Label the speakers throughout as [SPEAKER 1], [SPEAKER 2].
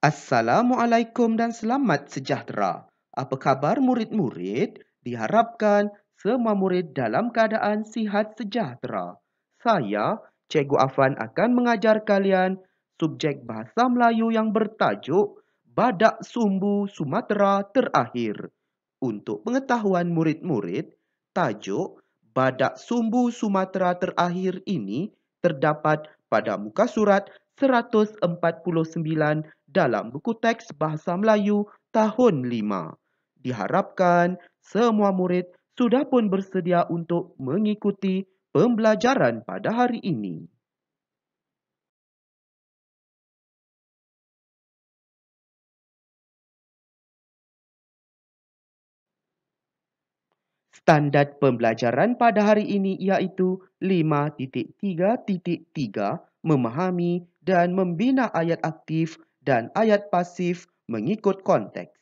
[SPEAKER 1] Assalamualaikum dan selamat sejahtera. Apa khabar murid-murid? Diharapkan semua murid dalam keadaan sihat sejahtera. Saya, Cikgu Afan akan mengajar kalian subjek Bahasa Melayu yang bertajuk Badak Sumbu Sumatera Terakhir. Untuk pengetahuan murid-murid, tajuk Badak Sumbu Sumatera Terakhir ini terdapat pada muka surat 149 dalam buku teks Bahasa Melayu tahun 5. Diharapkan semua murid sudah pun bersedia untuk mengikuti pembelajaran pada hari ini. Standard pembelajaran pada hari ini iaitu 5.3.3 memahami dan membina ayat aktif dan ayat pasif mengikut konteks.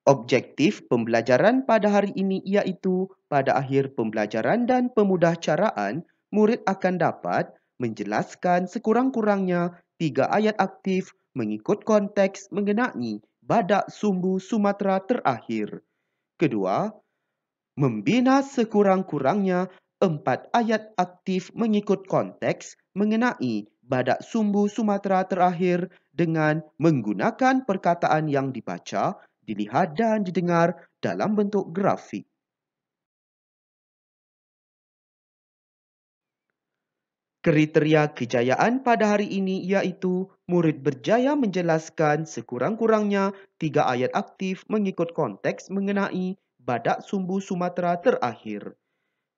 [SPEAKER 1] Objektif pembelajaran pada hari ini iaitu pada akhir pembelajaran dan pemudahcaraan, murid akan dapat menjelaskan sekurang-kurangnya 3 ayat aktif mengikut konteks mengenai Badak Sumbu Sumatera Terakhir. Kedua, membina sekurang-kurangnya 4 ayat aktif mengikut konteks mengenai Badak Sumbu Sumatera Terakhir dengan menggunakan perkataan yang dibaca, dilihat dan didengar dalam bentuk grafik. Kriteria kejayaan pada hari ini iaitu murid berjaya menjelaskan sekurang-kurangnya 3 ayat aktif mengikut konteks mengenai Badak Sumbu Sumatera Terakhir.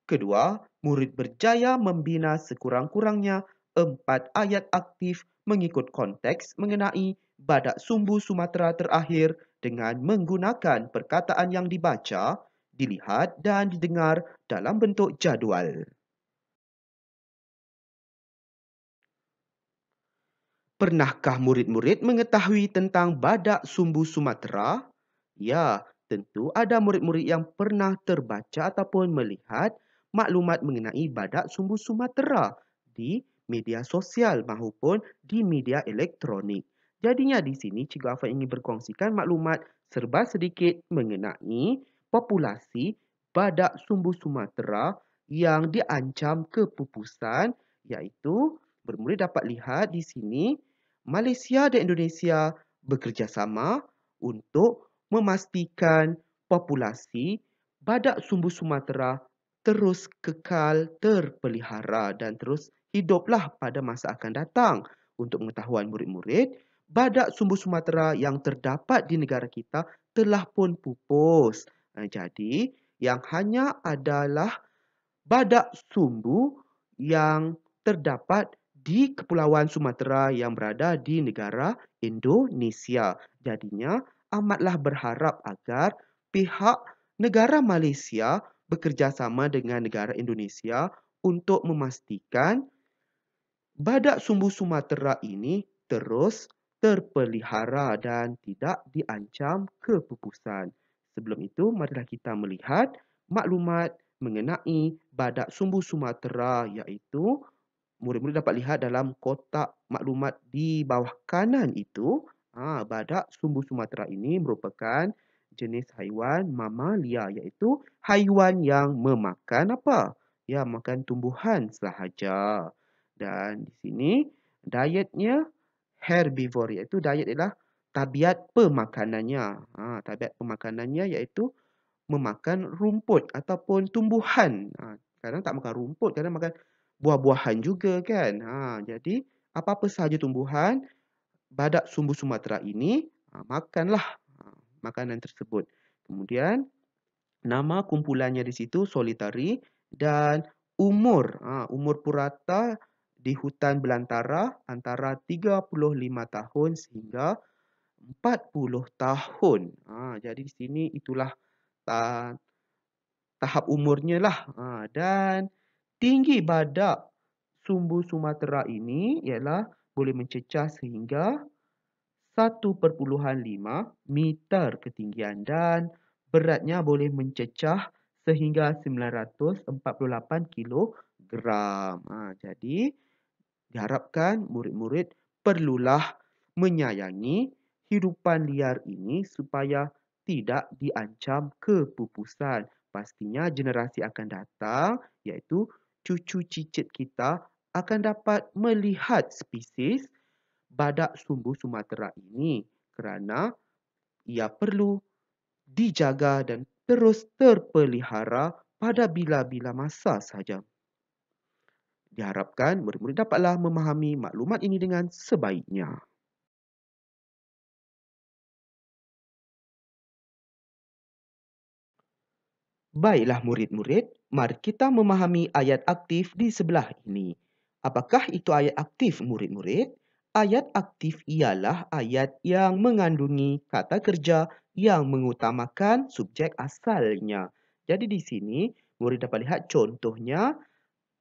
[SPEAKER 1] Kedua, murid berjaya membina sekurang-kurangnya 4 ayat aktif mengikut konteks mengenai Badak Sumbu Sumatera Terakhir dengan menggunakan perkataan yang dibaca, dilihat dan didengar dalam bentuk jadual. Pernahkah murid-murid mengetahui tentang Badak Sumbu Sumatera? Ya, tentu ada murid-murid yang pernah terbaca ataupun melihat maklumat mengenai Badak Sumbu Sumatera di media sosial maupun di media elektronik. Jadinya di sini Cikgu Afan ingin berkongsikan maklumat serba sedikit mengenai populasi Badak Sumbu Sumatera yang diancam kepupusan, iaitu murid dapat lihat di sini Malaysia dan Indonesia bekerjasama untuk memastikan populasi Badak Sumbu Sumatera terus kekal terpelihara dan terus hiduplah pada masa akan datang. Untuk pengetahuan murid-murid, Badak Sumbu Sumatera yang terdapat di negara kita telah pun pupus. Jadi, yang hanya adalah Badak Sumbu yang terdapat di Kepulauan Sumatera yang berada di negara Indonesia. Jadinya amatlah berharap agar pihak negara Malaysia bekerjasama dengan negara Indonesia untuk memastikan Badak Sumbu Sumatera ini terus terpelihara dan tidak diancam kepupusan. Sebelum itu, marilah kita melihat maklumat mengenai Badak Sumbu Sumatera, iaitu murid-murid dapat lihat dalam kotak maklumat di bawah kanan itu. Badak Sumbu Sumatera ini merupakan jenis haiwan mamalia, iaitu haiwan yang memakan apa? Ya, makan tumbuhan sahaja. Dan di sini dietnya herbivore, iaitu diet adalah tabiat pemakanannya. Tabiat pemakanannya iaitu memakan rumput ataupun tumbuhan. Kadang tak makan rumput, kadang makan buah-buahan juga kan. Jadi apa-apa sahaja tumbuhan, Badak Sumbu Sumatera ini makanlah makanan tersebut. Kemudian nama kumpulannya di situ solitari dan umur umur purata di hutan belantara antara 35 tahun sehingga 40 tahun. Jadi di sini itulah tahap umurnya lah. Dan tinggi Badak Sumbu Sumatera ini ialah boleh mencecah sehingga 1,5 meter ketinggian dan beratnya boleh mencecah sehingga 948 kilogram. Jadi Diharapkan murid-murid perlulah menyayangi hidupan liar ini supaya tidak diancam kepupusan. Pastinya generasi akan datang, iaitu cucu cicit kita akan dapat melihat spesies badak sumbu Sumatera ini kerana ia perlu dijaga dan terus terpelihara pada bila-bila masa sahaja. Diharapkan murid-murid dapatlah memahami maklumat ini dengan sebaiknya. Baiklah murid-murid, mari kita memahami ayat aktif di sebelah ini. Apakah itu ayat aktif murid-murid? Ayat aktif ialah ayat yang mengandungi kata kerja yang mengutamakan subjek asalnya. Jadi di sini murid dapat lihat contohnya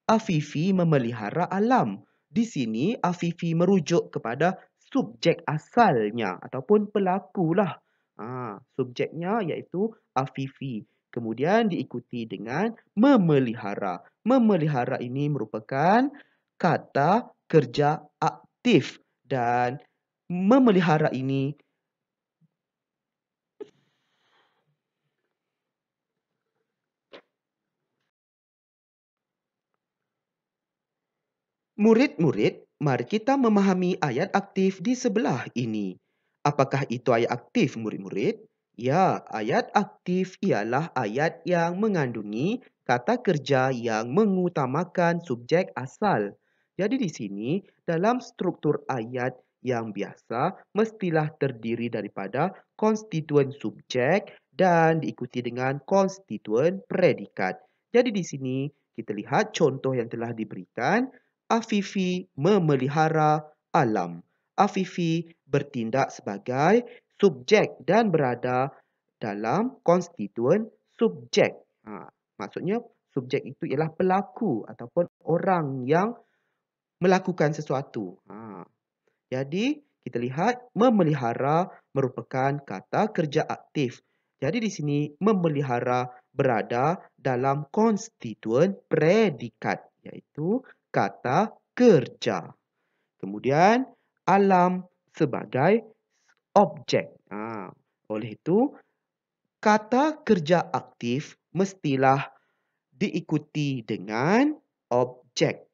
[SPEAKER 1] Afifi memelihara alam. Di sini Afifi merujuk kepada subjek asalnya ataupun pelakulah. Subjeknya iaitu Afifi. Kemudian diikuti dengan memelihara. Memelihara ini merupakan kata kerja aktif dan memelihara ini murid-murid, mari kita memahami ayat aktif di sebelah ini. Apakah itu ayat aktif murid-murid? Ya, ayat aktif ialah ayat yang mengandungi kata kerja yang mengutamakan subjek asal. Jadi di sini, dalam struktur ayat yang biasa, mestilah terdiri daripada konstituen subjek dan diikuti dengan konstituen predikat. Jadi di sini, kita lihat contoh yang telah diberikan. Afifi memelihara alam. Afifi bertindak sebagai subjek dan berada dalam konstituen subjek. Maksudnya subjek itu ialah pelaku ataupun orang yang melakukan sesuatu. Jadi kita lihat memelihara merupakan kata kerja aktif. Jadi di sini memelihara berada dalam konstituen predikat iaitu kata kerja. Kemudian alam sebagai objek. Oleh itu kata kerja aktif mestilah diikuti dengan objek.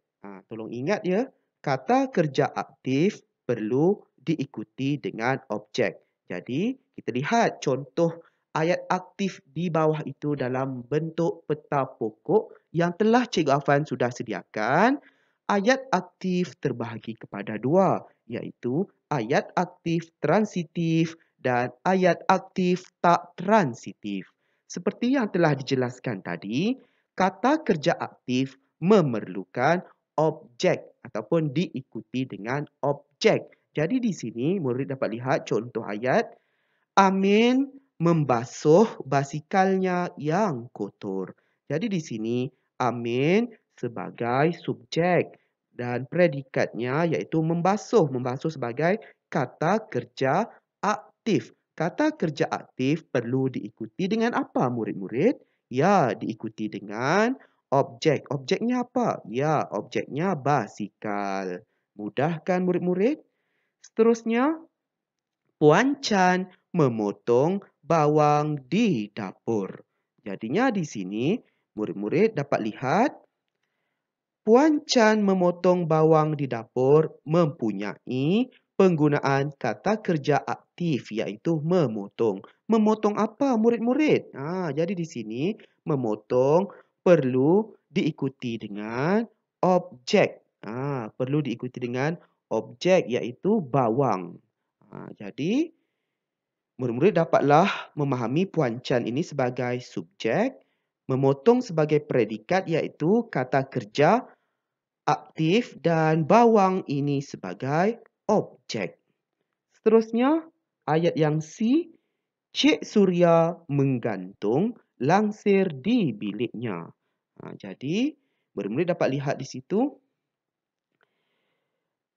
[SPEAKER 1] Tolong ingat ya, kata kerja aktif perlu diikuti dengan objek. Jadi, kita lihat contoh ayat aktif di bawah itu dalam bentuk peta pokok yang telah Cikgu Afan sudah sediakan. Ayat aktif terbahagi kepada dua, iaitu ayat aktif transitif dan ayat aktif tak transitif. Seperti yang telah dijelaskan tadi, kata kerja aktif memerlukan objek ataupun diikuti dengan objek. Jadi di sini murid dapat lihat contoh ayat. Amin membasuh basikalnya yang kotor. Jadi di sini Amin sebagai subjek dan predikatnya iaitu membasuh. Membasuh sebagai kata kerja aktif. Kata kerja aktif perlu diikuti dengan apa murid-murid? Ya, diikuti dengan objek. Objeknya apa? Ya, objeknya basikal. Mudah kan murid-murid? Seterusnya, Puan Chan memotong bawang di dapur. Jadinya di sini murid-murid dapat lihat Puan Chan memotong bawang di dapur mempunyai penggunaan kata kerja aktif iaitu memotong. Memotong apa murid-murid? Jadi di sini memotong perlu diikuti dengan objek. Perlu diikuti dengan objek iaitu bawang. Jadi murid-murid dapatlah memahami Puan Chan ini sebagai subjek, memotong sebagai predikat iaitu kata kerja aktif dan bawang ini sebagai objek. Seterusnya, ayat yang C, Cik Surya menggantung langsir di biliknya. Jadi, murid-murid dapat lihat di situ,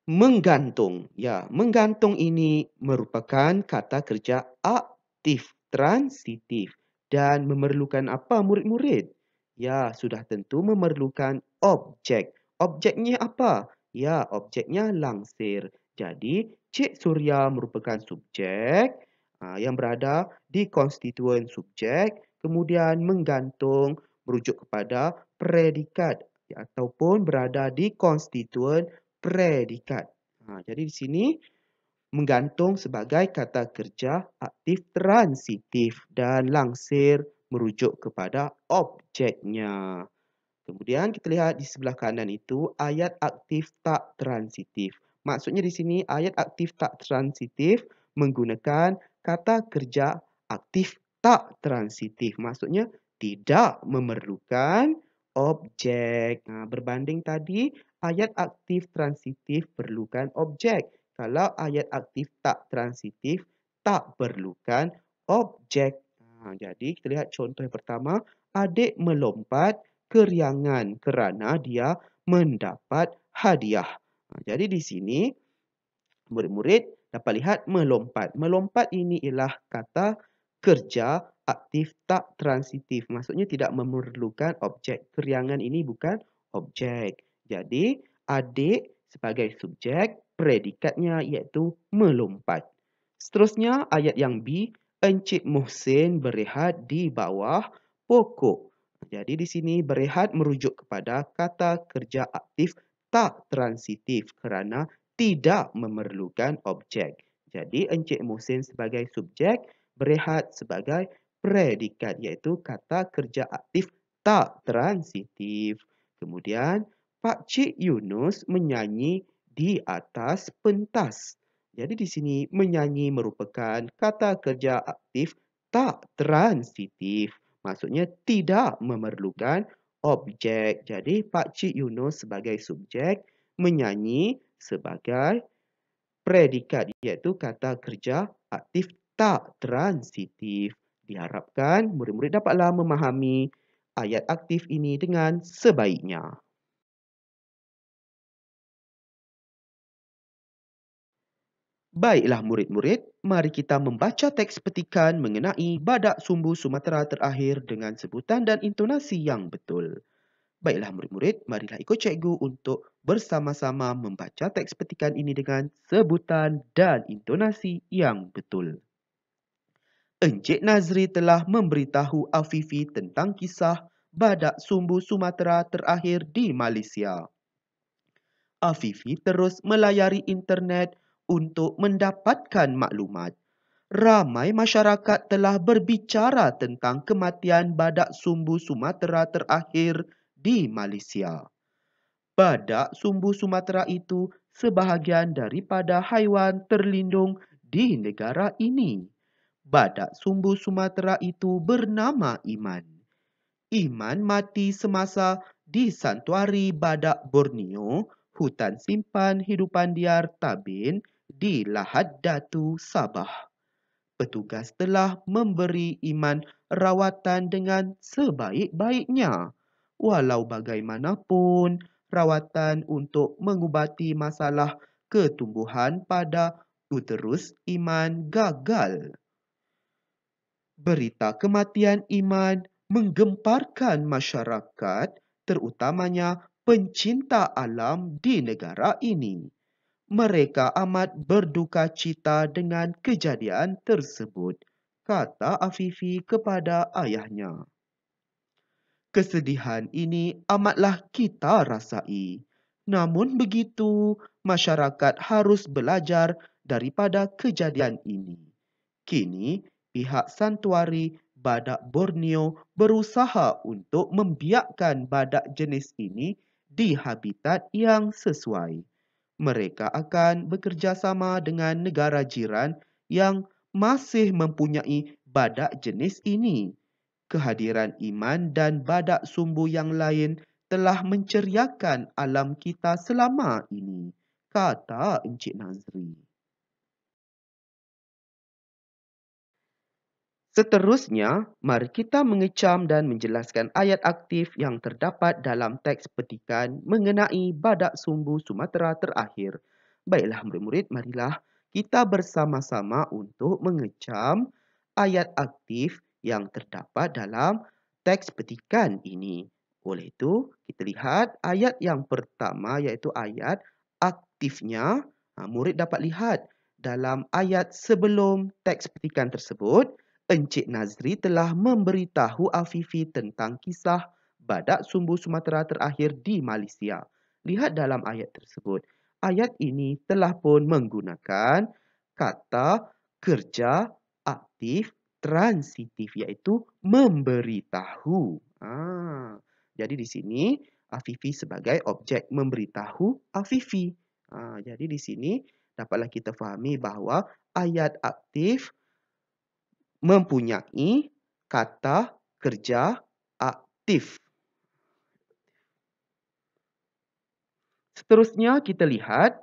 [SPEAKER 1] menggantung. Ya, menggantung ini merupakan kata kerja aktif, transitif dan memerlukan apa murid-murid? Ya, sudah tentu memerlukan objek. Objeknya apa? Ya, objeknya langsir. Jadi, Cik Surya merupakan subjek yang berada di konstituen subjek, kemudian menggantung merujuk kepada predikat ataupun berada di konstituen predikat. Jadi di sini menggantung sebagai kata kerja aktif transitif dan langsir merujuk kepada objeknya. Kemudian kita lihat di sebelah kanan itu ayat aktif tak transitif. Maksudnya di sini ayat aktif tak transitif menggunakan kata kerja aktif tak transitif. Maksudnya tidak memerlukan objek. Berbanding tadi ayat aktif transitif perlukan objek. Kalau ayat aktif tak transitif tak perlukan objek. Jadi kita lihat contoh yang pertama. Adik melompat keriangan kerana dia mendapat hadiah. Jadi di sini murid-murid dapat lihat melompat. Melompat ini ialah kata kerja aktif tak transitif. Maksudnya tidak memerlukan objek. Keriangan ini bukan objek. Jadi adik sebagai subjek, predikatnya iaitu melompat. Seterusnya ayat yang B, Encik Muhsin berehat di bawah pokok. Jadi di sini berehat merujuk kepada kata kerja aktif tak transitif kerana tidak memerlukan objek. Jadi Encik Muhsin sebagai subjek, berehat sebagai predikat iaitu kata kerja aktif tak transitif. Kemudian Pak Cik Yunus menyanyi di atas pentas. Jadi di sini menyanyi merupakan kata kerja aktif tak transitif. Maksudnya tidak memerlukan objek. Jadi Pak Cik Yunus sebagai subjek menyanyi sebagai predikat iaitu kata kerja aktif tak transitif. Diharapkan murid-murid dapatlah memahami ayat aktif ini dengan sebaiknya. Baiklah murid-murid, mari kita membaca teks petikan mengenai badak sumbu Sumatera terakhir dengan sebutan dan intonasi yang betul. Baiklah murid-murid, marilah ikut cikgu untuk bersama-sama membaca teks petikan ini dengan sebutan dan intonasi yang betul. Encik Nazri telah memberitahu Afifi tentang kisah badak sumbu Sumatera terakhir di Malaysia. Afifi terus melayari internet untuk mendapatkan maklumat. Ramai masyarakat telah berbicara tentang kematian badak sumbu Sumatera terakhir di Malaysia. Badak sumbu Sumatera itu sebahagian daripada haiwan terlindung di negara ini. Badak sumbu Sumatera itu bernama Iman. Iman mati semasa di Santuari Badak Borneo, hutan simpan hidupan liar Tabin di Lahad Datu, Sabah. Petugas telah memberi Iman rawatan dengan sebaik-baiknya. Walau bagaimanapun, rawatan untuk mengubati masalah ketumbuhan pada uterus Iman gagal. Berita kematian Iman menggemparkan masyarakat, terutamanya pencinta alam di negara ini. Mereka amat berduka cita dengan kejadian tersebut, kata Afifi kepada ayahnya. Kesedihan ini amatlah kita rasai. Namun begitu, masyarakat harus belajar daripada kejadian ini. Kini, pihak Santuari Badak Borneo berusaha untuk membiakkan badak jenis ini di habitat yang sesuai. Mereka akan bekerjasama dengan negara jiran yang masih mempunyai badak jenis ini. Kehadiran Iman dan badak sumbu yang lain telah menceriakan alam kita selama ini, kata Encik Nazri. Seterusnya, mari kita mengecam dan menjelaskan ayat aktif yang terdapat dalam teks petikan mengenai badak sumbu Sumatera terakhir. Baiklah murid-murid, marilah kita bersama-sama untuk mengecam ayat aktif yang terdapat dalam teks petikan ini. Oleh itu, kita lihat ayat yang pertama iaitu ayat aktifnya, murid dapat lihat dalam ayat sebelum teks petikan tersebut, Encik Nazri telah memberitahu Afifi tentang kisah badak sumbu Sumatera terakhir di Malaysia. Lihat dalam ayat tersebut. Ayat ini telah pun menggunakan kata kerja aktif transitif iaitu memberitahu. Jadi di sini Afifi sebagai objek memberitahu Afifi. Jadi di sini dapatlah kita fahami bahawa ayat aktif mempunyai kata kerja aktif. Seterusnya kita lihat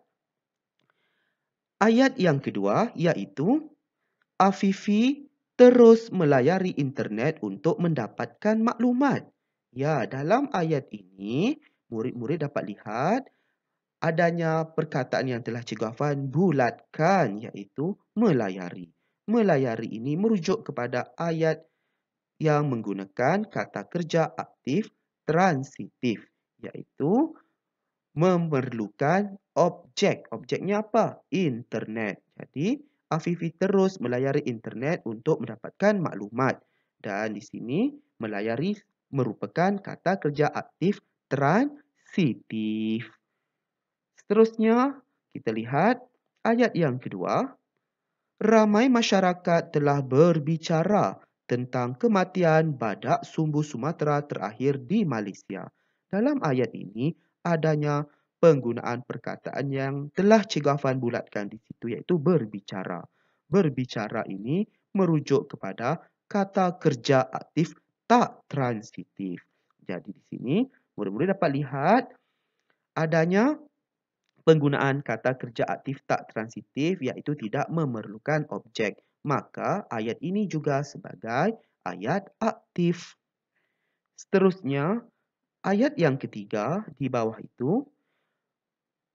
[SPEAKER 1] ayat yang kedua iaitu Afifi terus melayari internet untuk mendapatkan maklumat. Ya, dalam ayat ini murid-murid dapat lihat adanya perkataan yang telah Cikgu Afan bulatkan iaitu melayari. Melayari ini merujuk kepada ayat yang menggunakan kata kerja aktif transitif iaitu memerlukan objek. Objeknya apa? Internet. Jadi Afifi terus melayari internet untuk mendapatkan maklumat. Dan di sini melayari merupakan kata kerja aktif transitif. Seterusnya, kita lihat ayat yang kedua. Ramai masyarakat telah berbicara tentang kematian badak sumbu Sumatera terakhir di Malaysia. Dalam ayat ini, adanya penggunaan perkataan yang telah Cikgu Afan bulatkan di situ iaitu berbicara. Berbicara ini merujuk kepada kata kerja aktif tak transitif. Jadi di sini, murid-murid dapat lihat adanya penggunaan kata kerja aktif tak transitif iaitu tidak memerlukan objek. Maka ayat ini juga sebagai ayat aktif. Seterusnya, ayat yang ketiga di bawah itu,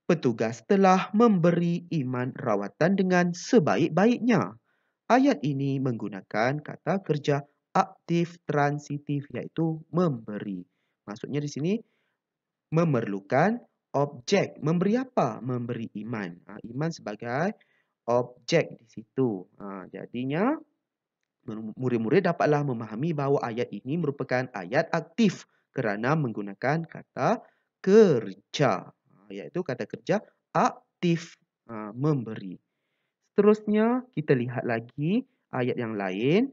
[SPEAKER 1] petugas telah memberi Iman rawatan dengan sebaik-baiknya. Ayat ini menggunakan kata kerja aktif transitif iaitu memberi. Maksudnya di sini memerlukan objek. Memberi apa? Memberi iman. Iman sebagai objek di situ. Jadinya murid-murid dapatlah memahami bahawa ayat ini merupakan ayat aktif kerana menggunakan kata kerja. Iaitu kata kerja aktif memberi. Seterusnya kita lihat lagi ayat yang lain.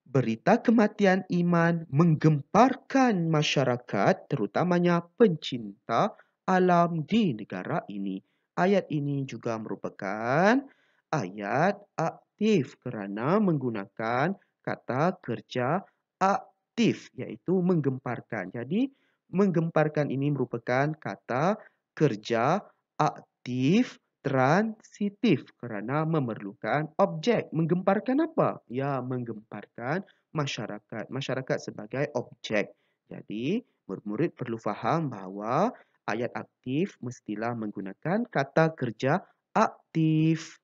[SPEAKER 1] Berita kematian Iman menggemparkan masyarakat terutamanya pencinta alam di negara ini. Ayat ini juga merupakan ayat aktif kerana menggunakan kata kerja aktif iaitu menggemparkan. Jadi menggemparkan ini merupakan kata kerja aktif transitif kerana memerlukan objek. Menggemparkan apa? Ya, menggemparkan masyarakat. Masyarakat sebagai objek. Jadi, murid-murid perlu faham bahawa ayat aktif mestilah menggunakan kata kerja aktif.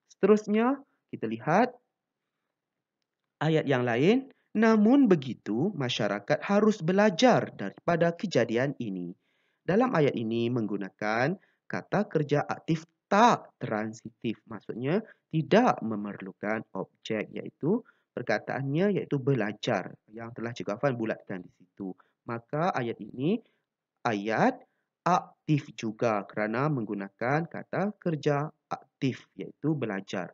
[SPEAKER 1] Seterusnya, kita lihat ayat yang lain. Namun begitu, masyarakat harus belajar daripada kejadian ini. Dalam ayat ini menggunakan kata kerja aktif tak transitif. Maksudnya tidak memerlukan objek iaitu perkataannya iaitu belajar yang telah Cikgu Afan bulatkan di situ. Maka ayat ini ayat aktif juga kerana menggunakan kata kerja aktif iaitu belajar.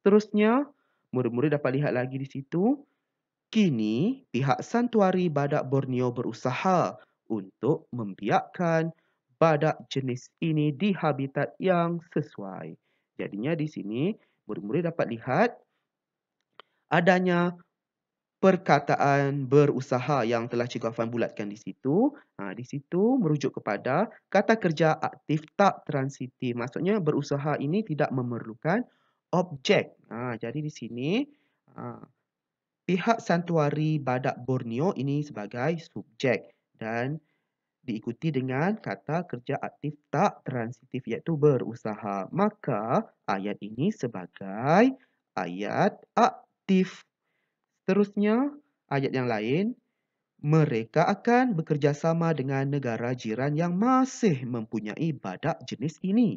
[SPEAKER 1] Seterusnya, murid-murid dapat lihat lagi di situ. Kini, pihak Santuari Badak Borneo berusaha untuk membiakkan badak jenis ini di habitat yang sesuai. Jadinya di sini, murid-murid dapat lihat adanya perkataan berusaha yang telah Cikgu Afan bulatkan di situ. Di situ merujuk kepada kata kerja aktif tak transitif. Maksudnya berusaha ini tidak memerlukan objek. Jadi di sini pihak Santuari Badak Borneo ini sebagai subjek dan diikuti dengan kata kerja aktif tak transitif iaitu berusaha. Maka ayat ini sebagai ayat aktif. Seterusnya ayat yang lain. Mereka akan bekerjasama dengan negara jiran yang masih mempunyai badak jenis ini.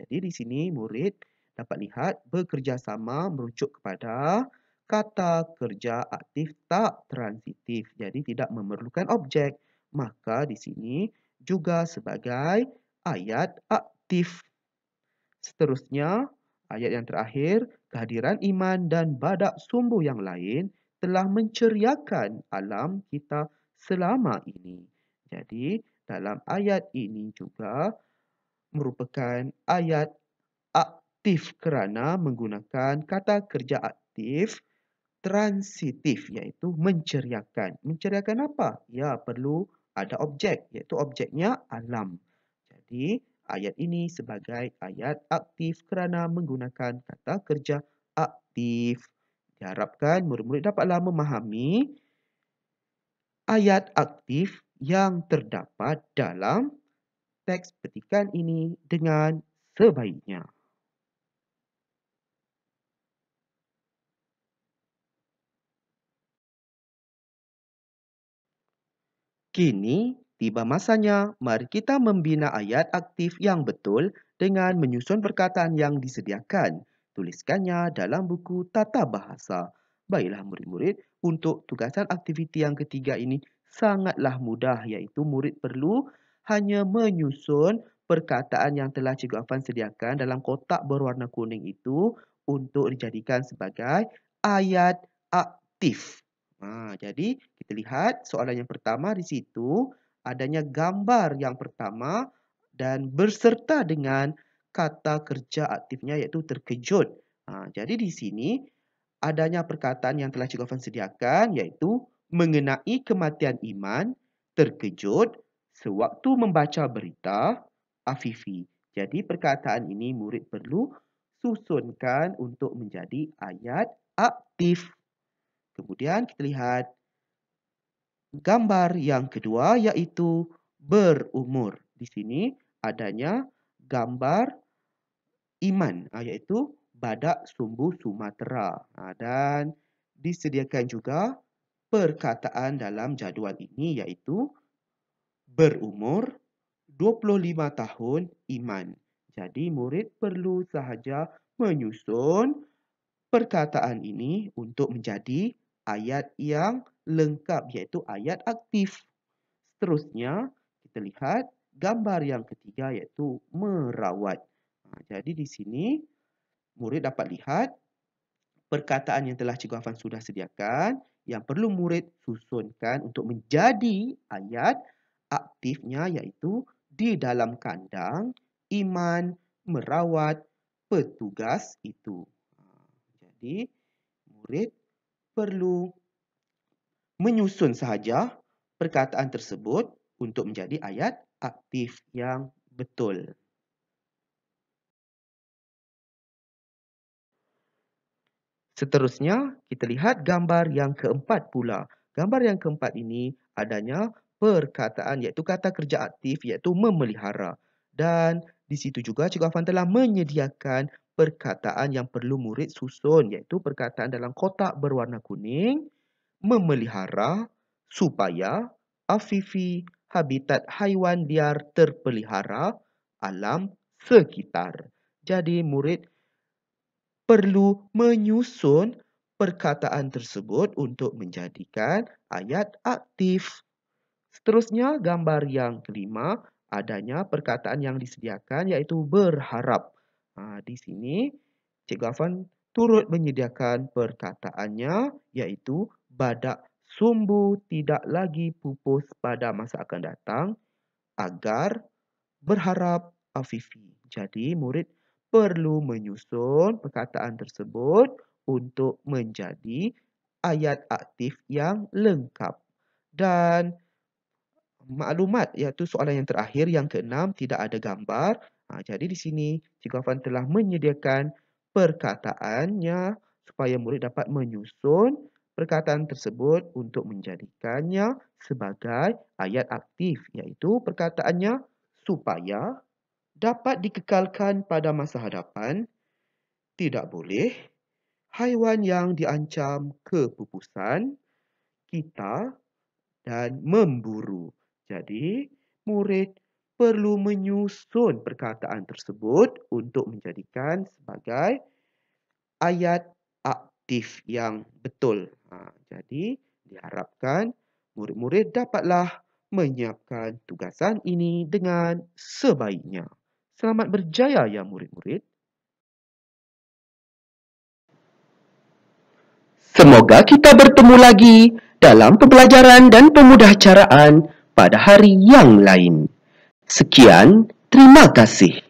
[SPEAKER 1] Jadi di sini murid dapat lihat bekerjasama merujuk kepada kata kerja aktif tak transitif. Jadi tidak memerlukan objek. Maka di sini juga sebagai ayat aktif. Seterusnya, ayat yang terakhir, kehadiran iman dan badak sumbu yang lain telah menceriakan alam kita selama ini. Jadi, dalam ayat ini juga merupakan ayat aktif kerana menggunakan kata kerja aktif transitif iaitu menceriakan. Menceriakan apa? Ya, perlu ada objek iaitu objeknya alam. Jadi, ayat ini sebagai ayat aktif kerana menggunakan kata kerja aktif. Diharapkan murid-murid dapatlah memahami ayat aktif yang terdapat dalam teks petikan ini dengan sebaiknya. Kini tiba masanya, mari kita membina ayat aktif yang betul dengan menyusun perkataan yang disediakan. Tuliskannya dalam buku tata bahasa. Baiklah murid-murid, untuk tugasan aktiviti yang ketiga ini sangatlah mudah iaitu murid perlu hanya menyusun perkataan yang telah Cikgu Afan sediakan dalam kotak berwarna kuning itu untuk dijadikan sebagai ayat aktif. Jadi kita lihat soalan yang pertama di situ adanya gambar yang pertama dan berserta dengan kata kerja aktifnya iaitu terkejut. Jadi di sini adanya perkataan yang telah Cikgu Afan sediakan iaitu mengenai kematian Iman, terkejut sewaktu membaca berita Afifi. Jadi perkataan ini murid perlu susunkan untuk menjadi ayat aktif. Kemudian kita lihat gambar yang kedua iaitu berumur. Di sini adanya gambar iman iaitu badak sumbu Sumatera. Dan disediakan juga perkataan dalam jadual ini iaitu berumur 25 tahun iman. Jadi murid perlu sahaja menyusun perkataan ini untuk menjadi ayat yang lengkap iaitu ayat aktif. Seterusnya, kita lihat gambar yang ketiga iaitu merawat. Jadi di sini murid dapat lihat perkataan yang telah Cikgu Afan sudah sediakan yang perlu murid susunkan untuk menjadi ayat aktifnya iaitu di dalam kandang Iman merawat petugas itu. Jadi murid perlu menyusun sahaja perkataan tersebut untuk menjadi ayat aktif yang betul. Seterusnya, kita lihat gambar yang keempat pula. Gambar yang keempat ini adanya perkataan iaitu kata kerja aktif iaitu memelihara. Dan di situ juga Cikgu Afan telah menyediakan perkataan yang perlu murid susun iaitu perkataan dalam kotak berwarna kuning, memelihara, supaya, Afifi, habitat haiwan liar terpelihara, alam sekitar. Jadi murid perlu menyusun perkataan tersebut untuk menjadikan ayat aktif. Seterusnya, gambar yang kelima, adanya perkataan yang disediakan iaitu berharap. Di sini, Cikgu Afan turut menyediakan perkataannya iaitu badak sumbu tidak lagi pupus pada masa akan datang agar berharap Afifi. Jadi murid perlu menyusun perkataan tersebut untuk menjadi ayat aktif yang lengkap. Dan maklumat iaitu soalan yang terakhir yang keenam tidak ada gambar. Jadi di sini Cikgu Afan telah menyediakan perkataannya supaya murid dapat menyusun perkataan tersebut untuk menjadikannya sebagai ayat aktif iaitu perkataannya supaya dapat dikekalkan pada masa hadapan, tidak boleh haiwan yang diancam kepupusan, kita dan memburu. Jadi, murid perlu menyusun perkataan tersebut untuk menjadikan sebagai ayat aktif yang betul. Jadi, diharapkan murid-murid dapatlah menyiapkan tugasan ini dengan sebaiknya. Selamat berjaya ya murid-murid. Semoga kita bertemu lagi dalam pembelajaran dan pemudahcaraan pada hari yang lain. Sekian, terima kasih.